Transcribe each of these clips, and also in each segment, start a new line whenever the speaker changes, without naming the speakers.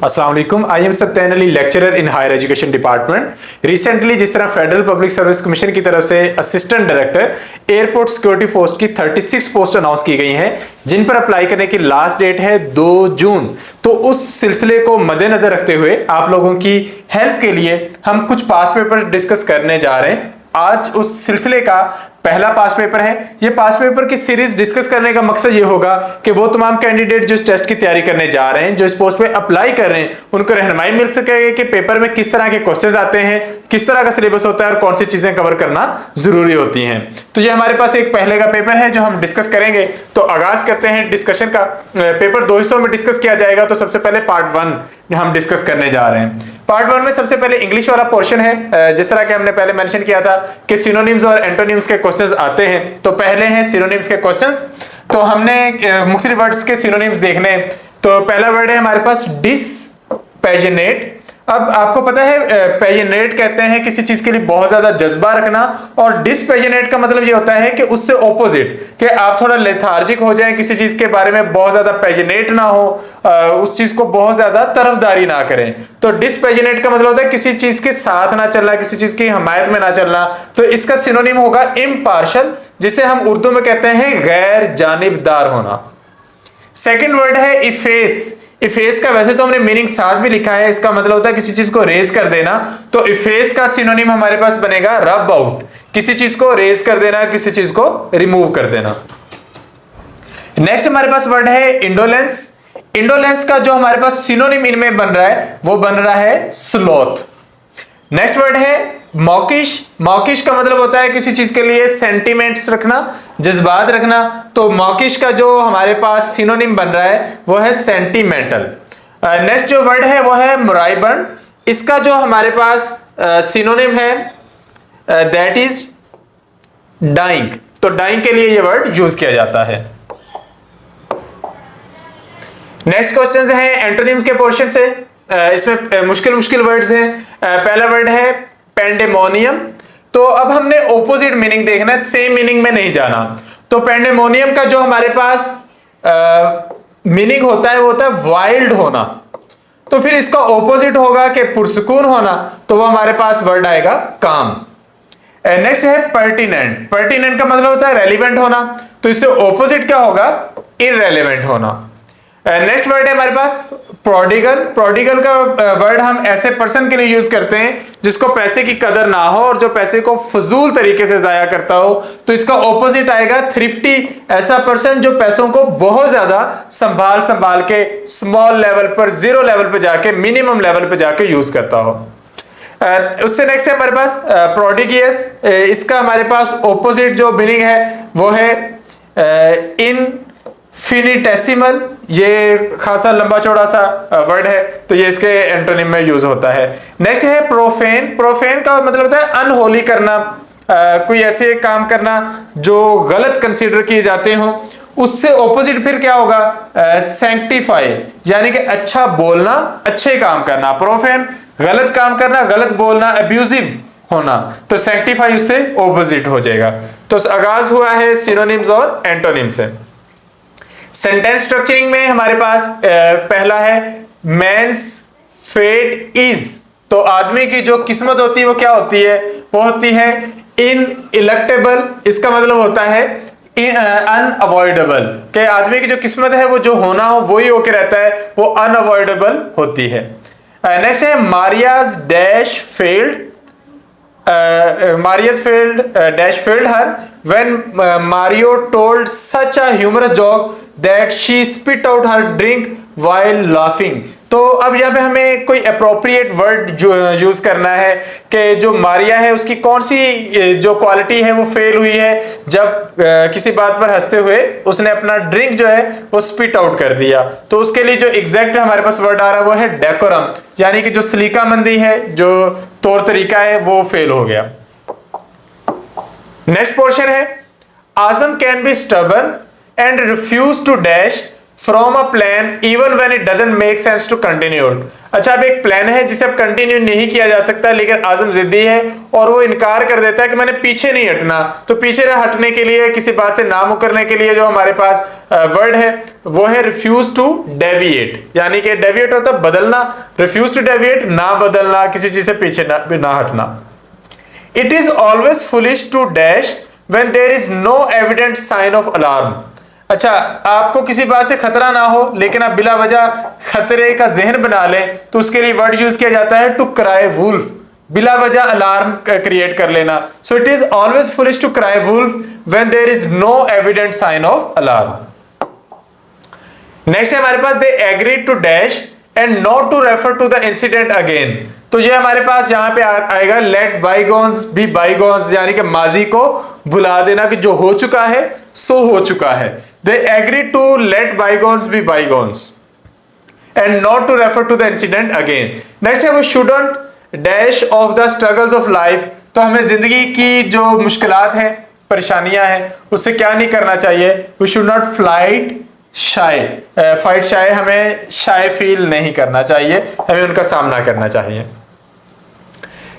अस्सलाम वालेकुम। I am Satyen Ali, lecturer in higher education department. Recently जिस तरह फेडरल पब्लिक सर्विस कमीशन की तरफ से assistant director airport security post की 36 पोस्ट अनाउंस की गई हैं, जिन पर अप्लाई करने की लास्ट डेट है 2 जून। तो उस सिलसिले को मद्देनजर रखते हुए आप लोगों की हेल्प के लिए हम कुछ पास्ट पेपर डिस्कस करने जा रहे हैं। आज उस सिलसिले का पहला पास पेपर है। ये पास पेपर की सीरीज डिस्कस करने का मकसद ये होगा कि वो तमाम कैंडिडेट जो इस टेस्ट की तैयारी करने जा रहे हैं, जो इस पोस्ट पे अप्लाई कर रहे हैं, उनको रहनुमाई मिल सके कि पेपर में किस तरह के क्वेश्चंस आते हैं, किस तरह का सिलेबस होता है और कौन सी चीजें कवर करना जरूरी होती हैं। तो ये हमारे पास एक पहले का पेपर है जो हम डिस्कस करेंगे। तो आगाज करते हैं डिस्कशन का। पेपर 2 हिस्सों में डिस्कस किया जाएगा। तो सबसे पहले पार्ट 1 हम डिस्कस करने जा रहे हैं। पार्ट 1 में सबसे पहले इंग्लिश वाला पोर्शन है। जिस तरह के हमने पहले मेंशन किया था कि सिनोनिम्स और एंटोनिम्स के क्वेश्चंस आते हैं। तो पहले हैं सिनोनिम्स के क्वेश्चंस। तो हमने मुख्तलिफ वर्ड्स के सिनोनिम्स देखने। तो पहला वर्ड है हमारे पास डिसपैशनेट। अब आपको पता है पैशनेट कहते हैं किसी चीज के लिए बहुत ज्यादा जज्बा रखना, और डिसपैशनेट का मतलब ये होता है कि उससे ऑपोजिट, कि आप थोड़ा लेथार्जिक हो जाएं, किसी चीज के बारे में बहुत ज्यादा पैशनेट ना हो, उस चीज को बहुत ज्यादा तरफदारी ना करें। तो डिसपैशनेट का मतलब होता है किसी चीज के साथ ना चलना, किसी चीज की हमायत में ना चलना। तो इसका सिनोनिम होगा इम्पार्शल, जिसे हम उर्दू में कहते हैं गैर जानिबदार होना। सेकेंड वर्ड है इफेस। इफेस का वैसे तो हमने मीनिंग साथ भी लिखा है, इसका मतलब होता है किसी चीज को रेज कर देना। तो इफेस का सिनोनिम हमारे पास बनेगा रब आउट, किसी चीज को रेज कर देना, किसी चीज को रिमूव कर देना। नेक्स्ट हमारे पास वर्ड है इंडोलेंस। इंडोलेंस का जो हमारे पास सिनोनिम इनमें बन रहा है वो बन रहा है स्लोथ। नेक्स्ट वर्ड है मॉकिश। मॉकिश का मतलब होता है किसी चीज के लिए सेंटिमेंट्स रखना, जज्बात रखना। तो मॉकिश का जो हमारे पास सिनोनिम बन रहा है वो है सेंटिमेंटल। नेक्स्ट जो वर्ड है वो है मुराइबन। इसका जो हमारे पास सिनोनिम है दैट इज डाइंग। तो डाइंग के लिए ये वर्ड यूज किया जाता है। नेक्स्ट क्वेश्चन है एंटोनिम्स के पोर्शन से। इसमें मुश्किल मुश्किल वर्ड्स हैं। पहला वर्ड है पेंडेमोनियम। तो अब हमने ऑपोजिट मीनिंग देखना है, सेम मीनिंग में नहीं जाना। तो पेंडेमोनियम का जो हमारे पास मीनिंग होता है वो होता है वाइल्ड होना। तो फिर इसका ऑपोजिट होगा कि पुरसुकून होना, तो वो हमारे पास वर्ड आएगा काम। नेक्स्ट है पर्टिनेंट। पर्टिनेंट का मतलब होता है रेलिवेंट होना, तो इससे ऑपोजिट क्या होगा? इररेलेवेंट होना। नेक्स्ट वर्ड है हमारे पास प्रोडिगल। प्रोडिगल का वर्ड हम ऐसे पर्सन के लिए यूज करते हैं जिसको पैसे की कदर ना हो और जो पैसे को फजूल तरीके से जाया करता हो। तो इसका ऑपोजिट आएगा थ्रिफ्टी। ऐसा पर्सन जो पैसों को बहुत ज्यादा संभाल संभाल के स्मॉल लेवल पर, जीरो लेवल पर जाके, मिनिमम लेवल पर जाके यूज करता हो। उससे नेक्स्ट है हमारे पास प्रोडिगियस। इसका हमारे पास ऑपोजिट जो मीनिंग है वो है इनफिनिटेसिमल। ये खासा लंबा चौड़ा सा वर्ड है, तो ये इसके एंटोनिम में यूज होता है। नेक्स्ट है प्रोफेन। प्रोफेन का मतलब होता है अनहोली करना, कोई ऐसे काम करना जो गलत कंसीडर किए जाते हो। उससे ऑपोजिट फिर क्या होगा? सैंक्टिफाई, यानी कि अच्छा बोलना, अच्छे काम करना। प्रोफेन गलत काम करना, गलत बोलना, अब्यूजिव होना। तो सैंक्टिफाई उससे ऑपोजिट हो जाएगा। तो आगाज हुआ है सिनोनिम्स और एंटोनिम से। सेंटेंस स्ट्रक्चरिंग में हमारे पास पहला है मैन्स फेट इज। तो आदमी की जो किस्मत होती है वो क्या होती है? वो होती है इनइलेक्टेबल। इसका मतलब होता है अनअवॉइडेबल, कि आदमी की जो किस्मत है वो जो होना हो वही होके रहता है, वो अनअवॉइडेबल होती है। नेक्स्ट है Maria's dash failed. Maria's dash failed her when Mario told such a humorous joke that she spit out her drink while laughing। तो अब यहाँ पे हमें कोई अप्रोप्रिएट वर्ड यूज करना है कि जो मारिया है उसकी कौन सी जो क्वालिटी है वो फेल हुई है जब किसी बात पर हंसते हुए उसने अपना ड्रिंक जो है वो स्पिट आउट कर दिया। तो उसके लिए जो एग्जैक्ट हमारे पास वर्ड आ रहा है वो है डेकोरम, यानी कि जो सलीकामंदी है, जो तौर तरीका है, वो फेल हो गया। नेक्स्ट पोर्शन है Azam can be stubborn and refuse to dash from a plan even when it doesn't make sense to continue. अच्छा, अब एक प्लान है जिसे अब कंटिन्यू नहीं किया जा सकता, लेकिन आजम जिद्दी है और वो इनकार कर देता है कि मैंने पीछे नहीं हटना। तो पीछे ना हटने के लिए, किसी बात से ना मुकरने के लिए जो हमारे पास वर्ड है वो है रिफ्यूज टू डेविएट, यानी कि डेविएट होता है बदलना, रिफ्यूज टू डेविएट ना बदलना, किसी चीज से पीछे ना हटना। It is always foolish to dash when there is no evident sign of alarm. अच्छा, आपको किसी बात से खतरा ना हो लेकिन आप बिला वजह खतरे का जहन बना लें, तो उसके लिए वर्ड यूज किया जाता है टू क्राई वुल्फ, बिला वजह अलार्म क्रिएट कर लेना। So it is always foolish to cry wolf when there is no evident sign of alarm. Next है हमारे पास they agreed to dash and not to refer to the incident again. तो ये हमारे पास यहां पे आएगा लेट बाईगॉन्स बी बाईगॉन्स, यानी कि माजी को भुला देना कि जो हो चुका है सो हो चुका है। They agree to let bygones be bygones and not to refer to the incident again. Next है वो shouldn't dash of the struggles of life. तो हमें जिंदगी की जो मुश्किलात हैं, परेशानियां हैं, उससे क्या नहीं करना चाहिए, वी शुड नॉट फाइट शाय, हमें शाय फील नहीं करना चाहिए, हमें उनका सामना करना चाहिए।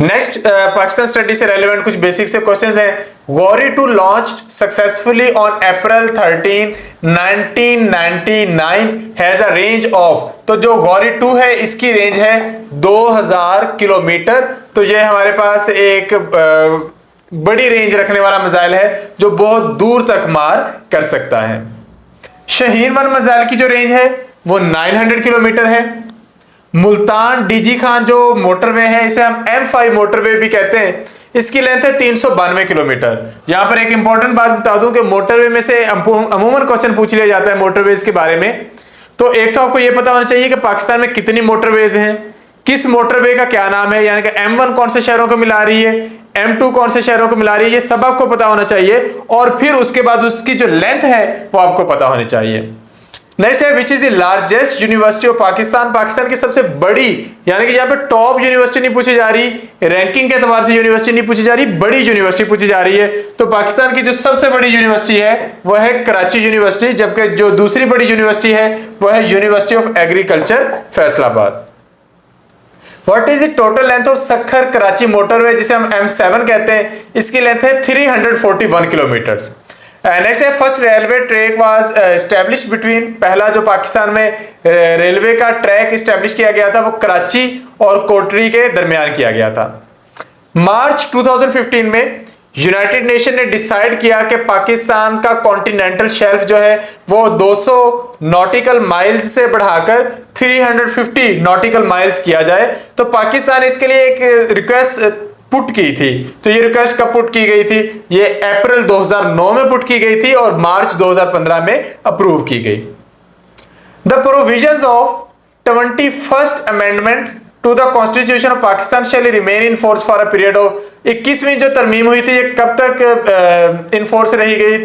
नेक्स्ट पाकिस्तान स्टडी से रेलेवेंट कुछ बेसिक से क्वेश्चंस हैं। Gauri 2 launched successfully on April 13, 1999 has a range of. तो जो गौरी 2 है इसकी रेंज है 2000 किलोमीटर। तो ये हमारे पास एक बड़ी रेंज रखने वाला मिसाइल है जो बहुत दूर तक मार कर सकता है। शाहीन-1 मिसाइल की जो रेंज है वो 900 किलोमीटर है। मुल्तान डीजी खान जो मोटरवे है, इसे हम M5 मोटरवे भी कहते हैं, इसकी लेंथ है 392 किलोमीटर। यहां पर एक इंपॉर्टेंट बात बता दूं कि मोटरवे में से अमूमन क्वेश्चन पूछ लिया जाता है मोटरवेज के बारे में। तो एक तो आपको यह पता होना चाहिए कि पाकिस्तान में कितनी मोटरवेज हैं, किस मोटरवे का क्या नाम है, यानी कि M1 कौन से शहरों को मिला रही है, M2 कौन से शहरों को मिला रही है, ये सब आपको पता होना चाहिए। और फिर उसके बाद उसकी जो लेंथ है वो आपको पता होनी चाहिए। नेक्स्ट है which is the largest university of Pakistan. Pakistan की सबसे बड़ी, यानी कि यहाँ पे टॉप यूनिवर्सिटी नहीं पूछी जा रही, रैंकिंग के एतबार से यूनिवर्सिटी नहीं पूछी जा रही, बड़ी यूनिवर्सिटी पूछी जा रही है। तो पाकिस्तान की जो सबसे बड़ी यूनिवर्सिटी है वह है कराची यूनिवर्सिटी, जबकि जो दूसरी बड़ी यूनिवर्सिटी है वह है university of agriculture Faisalabad. What is the total length of Sukkur Karachi motorway, जिसे हम M7 कहते हैं, इसकी लेंथ है 341 किलोमीटर। नेक्स्ट है first railway track was establish between. पहला जो पाकिस्तान में रेलवे का ट्रैक एस्टैब्लिश किया गया था वो कराची और कोटरी के दरमियान किया गया था। मार्च 2015 में यूनाइटेड नेशन ने डिसाइड किया कि पाकिस्तान का कॉन्टिनेंटल शेल्फ जो है वो 200 नॉटिकल माइल्स से बढ़ाकर 350 नॉटिकल माइल्स किया जाए। तो पाकिस्तान इसके लिए एक रिक्वेस्ट पुट की थी। तो ये रिक्वेस्ट कब पुट की गई थी, ये अप्रैल 2009 में पुट की गई थी और मार्च 2015 में अप्रूव की गई। The provisions of 21st amendment to the constitution of Pakistan shall remain in force for a period of. 21वीं जो तरमीम हुई थी ये कब तक इन फोर्स रही गई,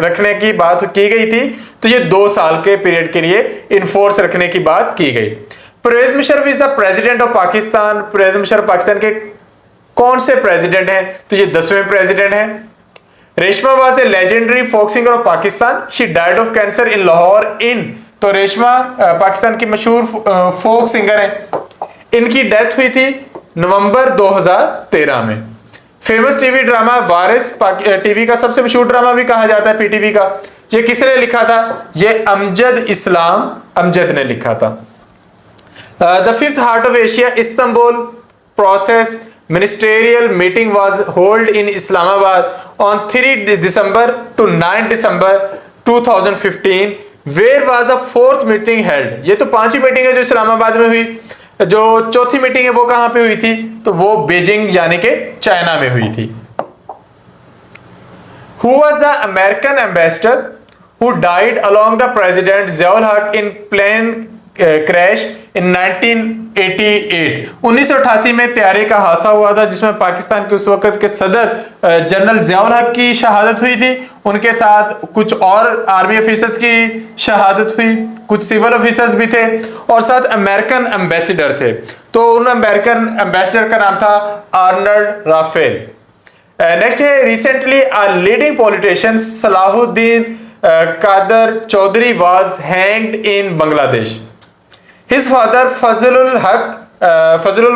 रखने की बात की गई थी, तो ये 2 साल के पीरियड के लिए इन फोर्स रखने की बात की गई। Pervez Musharraf is the president of Pakistan. Pervez Musharraf Pakistan के कौन से प्रेसिडेंट हैं, तो ये 10वें प्रेसिडेंट हैं। Reshma was a legendary folk singer of Pakistan, she died of cancer in Lahore in. तो रेशमा पाकिस्तान की मशहूर फोक सिंगर हैं, इनकी डेथ हुई थी नवंबर 2013 में। फेमस टीवी ड्रामा वारिस, टीवी का सबसे मशहूर ड्रामा भी कहा जाता है PTV का, ये किसने लिखा था, ये अमजद इस्लाम अमजद ने लिखा था। The 5th heart of Asia Istanbul process ministerial meeting was held in Islamabad on 3 December to 9 December 2015. Where was the 4th meeting held? ये तो 5वीं मीटिंग है जो इस्लामाबाद में हुई, जो 4थी मीटिंग है वो कहां पे हुई थी, तो वो बीजिंग यानी कि चाइना में हुई थी। Who was the American ambassador who died along the President Ziaul Haq in plane crash in 1988। 1988 में तैयारी का हादसा हुआ था जिसमें पाकिस्तान के उस वक्त के सदर जनरल जियाउल हक की शहादत हुई थी, उनके साथ कुछ और आर्मी ऑफिसर्स की शहादत हुई, कुछ सिविल ऑफिसर्स भी थे और साथ अमेरिकन एम्बेसडर थे। तो उन अमेरिकन एम्बेसडर का नाम था आर्नल्ड राफेल। नेक्स्ट है recently a leading politician Salahuddin Quader Chowdhury was hanged in Bangladesh. His father Fazlul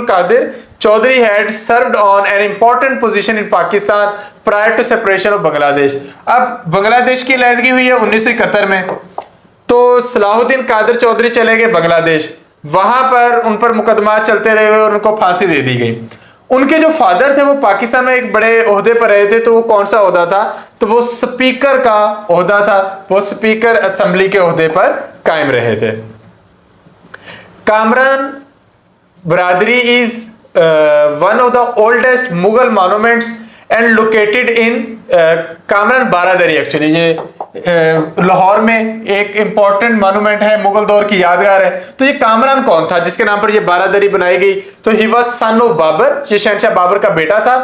Qadir Chaudhary had served on an important position in Pakistan prior to separation of Bangladesh. अब बांग्लादेश की लैंदगी हुई है 1971 में, तो सलाहुद्दीन कादिर चौधरी चले गए बांग्लादेश, वहां पर उन पर मुकदमा चलते रहे और उनको फांसी दे दी गई। उनके जो फादर थे वो पाकिस्तान में एक बड़े ओहदे पर रहे थे, तो वो कौन सा ओहदा था, तो वो स्पीकर का ओहदा था, वो स्पीकर असेंबली के ओहदे पर कायम रहे थे। कामरान बिरादरी is one of the oldest Mughal monuments and located in Kamran Baradari. Actually ये लाहौर में एक इंपॉर्टेंट मॉन्यूमेंट है, मुगल दौर की यादगार है। तो ये कामरान कौन था जिसके नाम पर ये बारादरी बनाई गई, तो ही वाज सन ऑफ बाबर, ये शहंशाह बाबर का बेटा था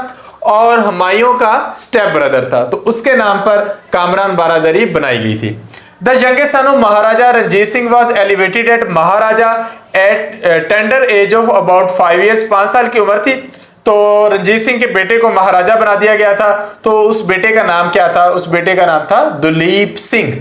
और हुमायूं का स्टेप ब्रदर था, तो उसके नाम पर कामरान बारादरी बनाई गई थी। The youngest son of Maharaja Ranjit Singh was elevated at Maharaja at tender age of about 5 years, 5 साल की उम्र थी, तो रणजीत सिंह के बेटे को महाराजा बना दिया गया था। तो उस बेटे का नाम क्या था, उस बेटे का नाम था दुलीप सिंह।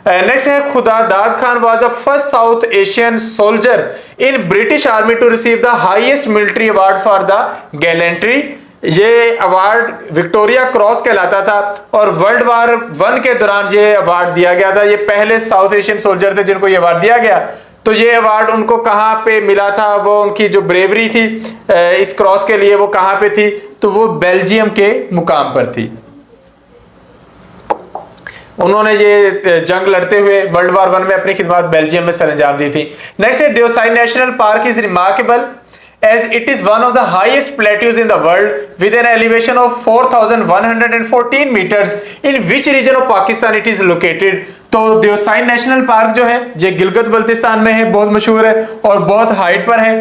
नेक्स्ट है Khudadad Khan was the first South Asian soldier in British army to receive the highest military award for the gallantry. ये अवार्ड विक्टोरिया क्रॉस कहलाता था और वर्ल्ड वार 1 के दौरान ये अवार्ड दिया गया था। ये पहले साउथ एशियन सोल्जर थे जिनको ये अवार्ड दिया गया। तो ये अवार्ड उनको कहाँ पे मिला था, वो उनकी जो ब्रेवरी थी इस क्रॉस के लिए वो कहाँ पे थी, तो वो बेल्जियम के मुकाम पर थी। उन्होंने ये जंग लड़ते हुए वर्ल्ड वार 1 में अपनी खिदमत बेल्जियम में सरंजाम दी थी। नेक्स्ट है Deosai national park is remarkable as it is one of the highest plateaus in the world with an elevation of 4114 meters, in which region of Pakistan it is located। तो Deosai national park जो है ये गिलगित बल्तिस्तान में है, बहुत मशहूर है और बहुत हाइट पर है।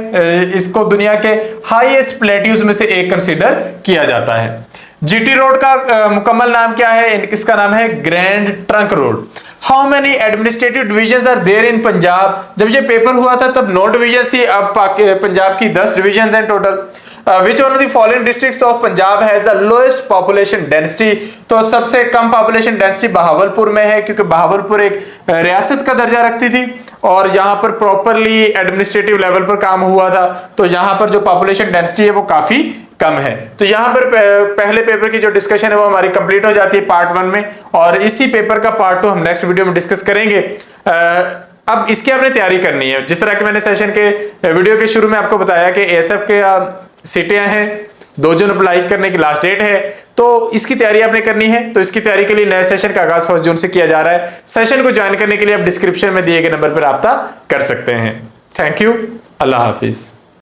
इसको दुनिया के हाईएस्ट प्लेट्यूज में से एक कंसीडर किया जाता है। जीटी रोड का मुकम्मल नाम क्या है, इसका नाम है Grand Trunk Road. How many administrative divisions are there in Punjab. जब ये पेपर हुआ था तब 9 डिविजन थी, अब पंजाब की 10 डिविजन हैं total. Which one of the following districts of Punjab has the lowest population density? तो सबसे कम population density बहावलपुर में है, क्योंकि बहावलपुर एक रियासत का दर्जा रखती थी और यहाँ पर प्रॉपरली एडमिनिस्ट्रेटिव लेवल पर काम हुआ था, तो यहाँ पर जो population density है वो काफी कम है। तो यहाँ पर पहले पेपर की जो डिस्कशन है वो हमारी कंप्लीट हो जाती है पार्ट 1 में, और इसी पेपर का पार्ट 2 हम नेक्स्ट वीडियो में डिस्कस करेंगे। अब इसकी आपने तैयारी करनी है, जिस तरह के मैंने सेशन के वीडियो के शुरू में आपको बताया कि एएसएफ के सीटें हैं, 2 जून अप्लाई करने की लास्ट डेट है, तो इसकी तैयारी आपने करनी है। तो इसकी तैयारी के लिए नए सेशन का आगाज 1 जून से किया जा रहा है। सेशन को ज्वाइन करने के लिए आप डिस्क्रिप्शन में दिए गए नंबर पर राब्ता कर सकते हैं। Thank you, Allah Hafiz.